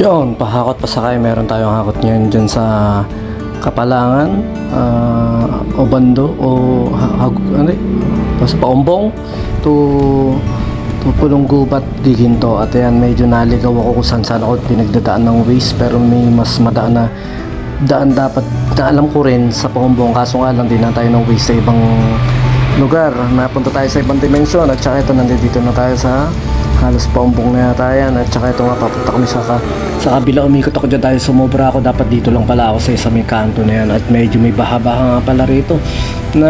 Yun, pahakot pasakay. Meron tayong hakot ngayon dyan sa Kapalangan, o Bando, o sa Paumbong to Pulong Gubat, Giginto. At yan, medyo naligaw ako kung saan ako pinagdadaan ng ways, pero may mas madaan na daan dapat na alam ko rin sa Paumbong, kaso nga lang din na tayo ng ways sa ibang lugar. Napunta tayo sa ibang dimensyon, at saka ito, nandito na tayo sa halos Paumbong na yata yan. At saka ito nga, papunta kami sa kabila. Umikot ako dyan dahil sumobra ako. Dapat dito lang pala ako sa may kanto na yan. At medyo may baha-baha nga pala rito, na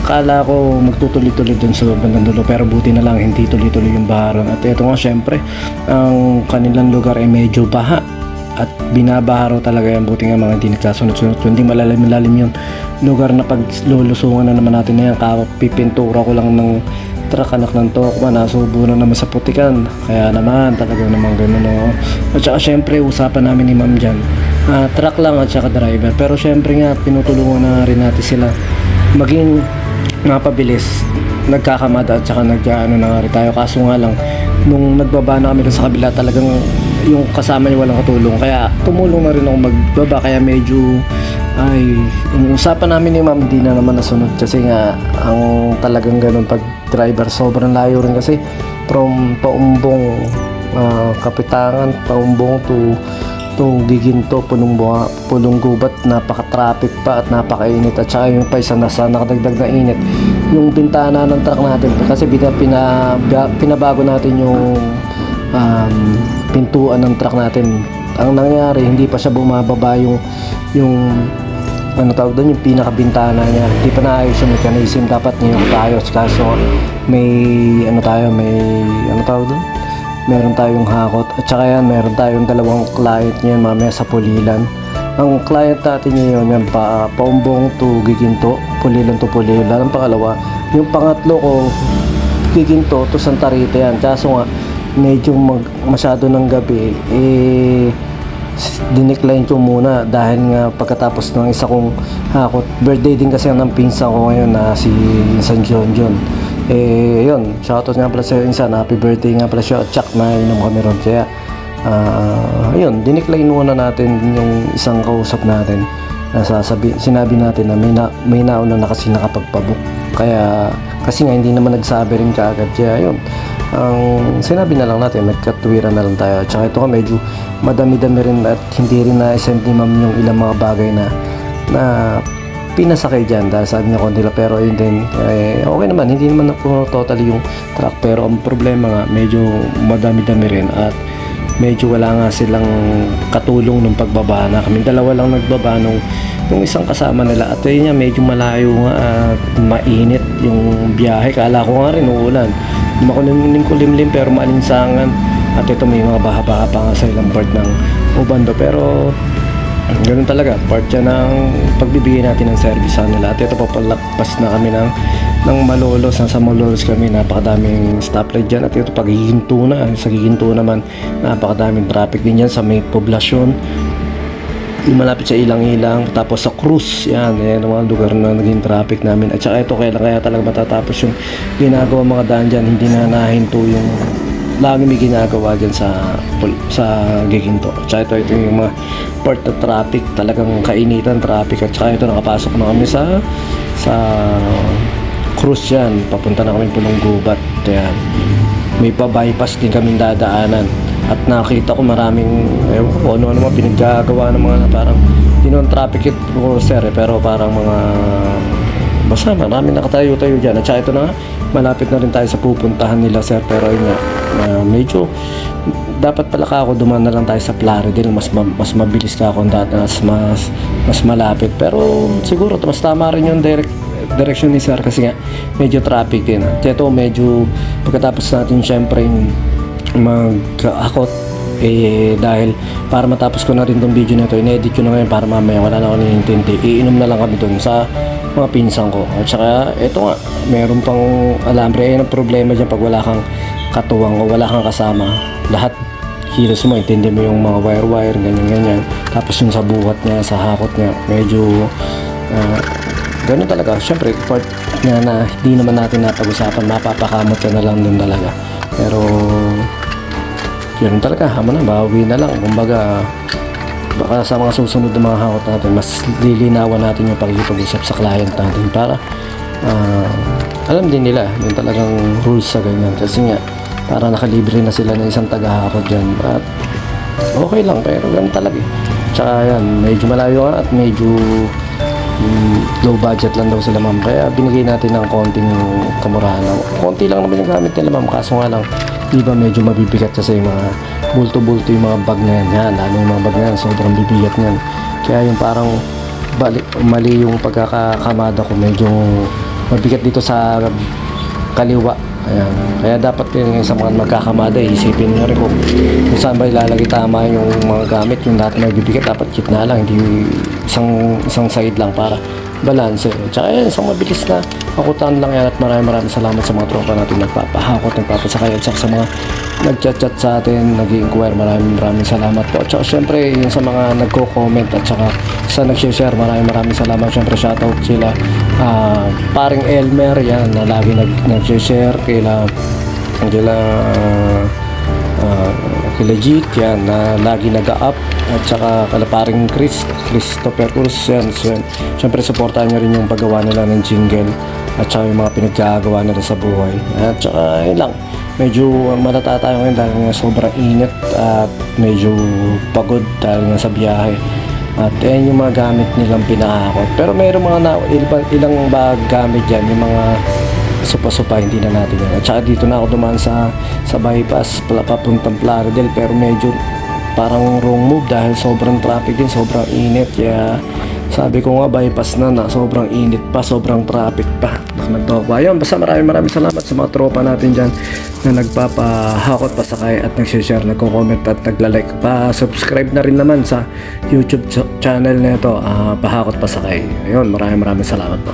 kala ko magtutuloy-tuloy dun sa bandang dulo, pero buti na lang hindi tuloy-tuloy yung baha ron. At ito nga, syempre ang kanilang lugar ay medyo baha at binabaha raw talaga yan. Buti nga mga hindi nagkasunod-sunod, hindi malalim-lalim yung lugar na pag lulusungan na naman natin na yan. Kapipintura ko lang ng truck, anak ng tokwa, nasubo na naman sa putikan. Kaya naman talaga naman ganun, no? At saka syempre usapan namin ni ma'am dyan, truck lang at saka driver, pero syempre nga pinutulungan na rin natin sila maging mapabilis, nagkakamada at saka nag-ano na nga rin tayo. Kaso nga lang, nung nagbaba na kami sa kabila, talagang yung kasama niya walang katulong, kaya tumulong na rin ako magbaba. Kaya medyo yung usapan namin ni ma'am hindi na naman nasunod, kasi nga ang talagang ganun pag driver, sobrang layo rin kasi from Paumbong, Kapitangan, Paumbong to Giginto, Pulong Gubat. Napaka-traffic pa at napakainit, at saka yung paisa nasa nakadagdag na init yung bintana ng truck natin, kasi pinabago natin yung pintuan ng truck natin. Ang nangyari, hindi pa siya bumababa yung ano tawag doon, yung pinakabintana niya, hindi pa naayos yung mechanism. Dapat ngayon tayo, kaso may tawag doon, meron tayong hakot. At saka yan, meron tayong dalawang client ngayon mamaya sa Pulilan. Ang client natin ngayon yan, Paumbong to Giginto, Pulilan to Pulilan. Ang pangalawa, yung pangatlo ko, Giginto to Santa Rita yan. Kaso nga medyo masyado ng gabi, dinecline ko muna dahil nga pagkatapos ng isa kong hakot, birthday din kasi ng pinsan ko ngayon na si San John. Yun, shoutout nga pala sa insan, happy birthday nga pala siya, at tsak na inom kami ron. Kaya yun, dinecline muna natin yung isang kausap natin. Sinabi natin na may nauna na kasi nakapagpabook, kaya kasi nga hindi naman nagsabi rin kaagad. Kaya yun, ang sinabi na lang natin, nagkatwiran na lang tayo. At saka ito ka, medyo madami-dami rin at hindi rin na-send ni ma'am yung ilang mga bagay na pinasakay dyan, dahil sabi niya konti lang, pero yun din, okay naman, hindi naman napuno totally yung truck. Pero ang problema nga, medyo madami-dami rin at medyo wala nga silang katulong nung pagbaba na. Kami dalawa lang nagbaba nung isang kasama nila, at yun nga, medyo malayo nga at mainit yung biyahe. Kala ko nga rin uulan, makulimlim pero maalinsangan. At ito, may mga baha-baha pa nga sa ilang part ng Bando, pero ganun talaga, part yan ng pagbibigay natin ng service sa nila. At ito, papalakpas na kami ng Malolos. Nasa Malolos kami, napakadaming stoplight dyan. At ito, pag Giginto na, sa Giginto naman, napakadaming traffic din dyan sa may poblasyon, yung malapit sa Ilang-Ilang, tapos sa Cruz. Yan ang mga lugar na naging traffic namin. At saka ito, kaya talaga matatapos yung ginagawa mga daan dyan, hindi na nahinto yung lagi may ginagawa dyan sa Giginto. At saka ito yung mga part na traffic, talagang kainitan traffic. At saka ito, nakapasok na kami sa Cruz yan, papunta na kami Pulong Gubat. Yan, may pa-bypass din kaming dadaanan. At nakita ko maraming ano mga pinaggagawa ng mga parang hindi naman traffic enforcer pero parang mga basta maraming nakatayo-tayo dyan. At saka ito na nga, malapit na rin tayo sa pupuntahan nila, sir. Pero yun nga, medyo dapat pala ako dumaan na lang tayo sa Plaridel, mas mabilis ka ako dati, mas malapit. Pero siguro mas tama rin yung direction ni sir, kasi nga medyo traffic din. At ito, medyo pagkatapos natin syempre mag-hakot, dahil para matapos ko na rin tong video na ito, in-edit ko na ngayon para mamaya wala na ako nintindi, iinom na lang kami dun sa mga pinsan ko. At saka ito nga, meron pang alambre. Ang problema dyan pag wala kang katuwang o wala kang kasama, lahat kilos mo, intindi mo yung mga wire ganyan. Tapos yung sa buhat niya, sa hakot niya, medyo ganun talaga. Syempre part niya na hindi naman natin napag-usapan, mapapakamot ka na lang din talaga. Pero yun talaga, hama na, bawi na lang. Kumbaga, baka sa mga susunod na mga hakot natin, mas lilinawan natin yung pag-usap sa client natin para alam din nila yung talagang rules sa ganyan. Kasi nga, para nakalibre na sila ng isang taga-hakot dyan. At okay lang, pero ganun talaga eh. Tsaka yan, medyo malayo nga at medyo low budget lang daw sila ma'am. Kaya binigay natin ng konting kamurahan. Konti lang naman yung gamit nila ma'am. Kaso nga lang, di ba medyo mabibigat kasi yung mga bulto-bulto yung mga bag na yan. Yan, lalo yung mga bag na yan, sobrang bibigat niyan. Kaya yung parang mali yung pagkakakamada ko, medyo mabigat dito sa kaliwa. Ayan. Kaya dapat yun sa mga magkakamada, isipin nyo rin kung saan ba ilalagay tama yung mga gamit. Yung lahat may bibigat, dapat gitna lang, hindi isang side lang para balance. Tsaka yan, isang mabilis na hakutan lang yan. At maraming salamat sa mga tropa natin nagpapahakot, nagpapasakay, at sa mga nagchat-chat sa atin, nag-i-inquire. Maraming salamat po. At saka syempre yung sa mga nagko-comment at saka sa nag-share, maraming salamat. Syempre shoutout sila paring Elmer yan na lagi nag-share kila Jit yan na lagi nag-up, at saka kala paring Christopher Cruz yan. Syempre supportahan nyo rin yung paggawa nila ng jingle at saka yung mga pinagkagawa nila sa buhay. At saka yun lang, medyo malata tayo ngayon dahil nga sobrang init at medyo pagod dahil nga sa biyahe. At yan yung mga gamit nilang pinahakot. Pero mayroong mga ilang gamit dyan, yung mga supa-supa, hindi na natin yan. At saka dito na ako dumaan sa bypass papuntang Plaridel, pero medyo parang wrong move dahil sobrang traffic din, sobrang init. Kaya sabi ko nga, bypass na sobrang init pa, sobrang traffic pa. Nagtokwa yun. Basta maraming salamat sa mga tropa natin dyan na nagpapahakot, pasakay at nagsishare, nagko-comment at nagla-like. Pa-subscribe na rin naman sa YouTube channel na ito, Pahakot Pasakay. Ayun, maraming salamat po.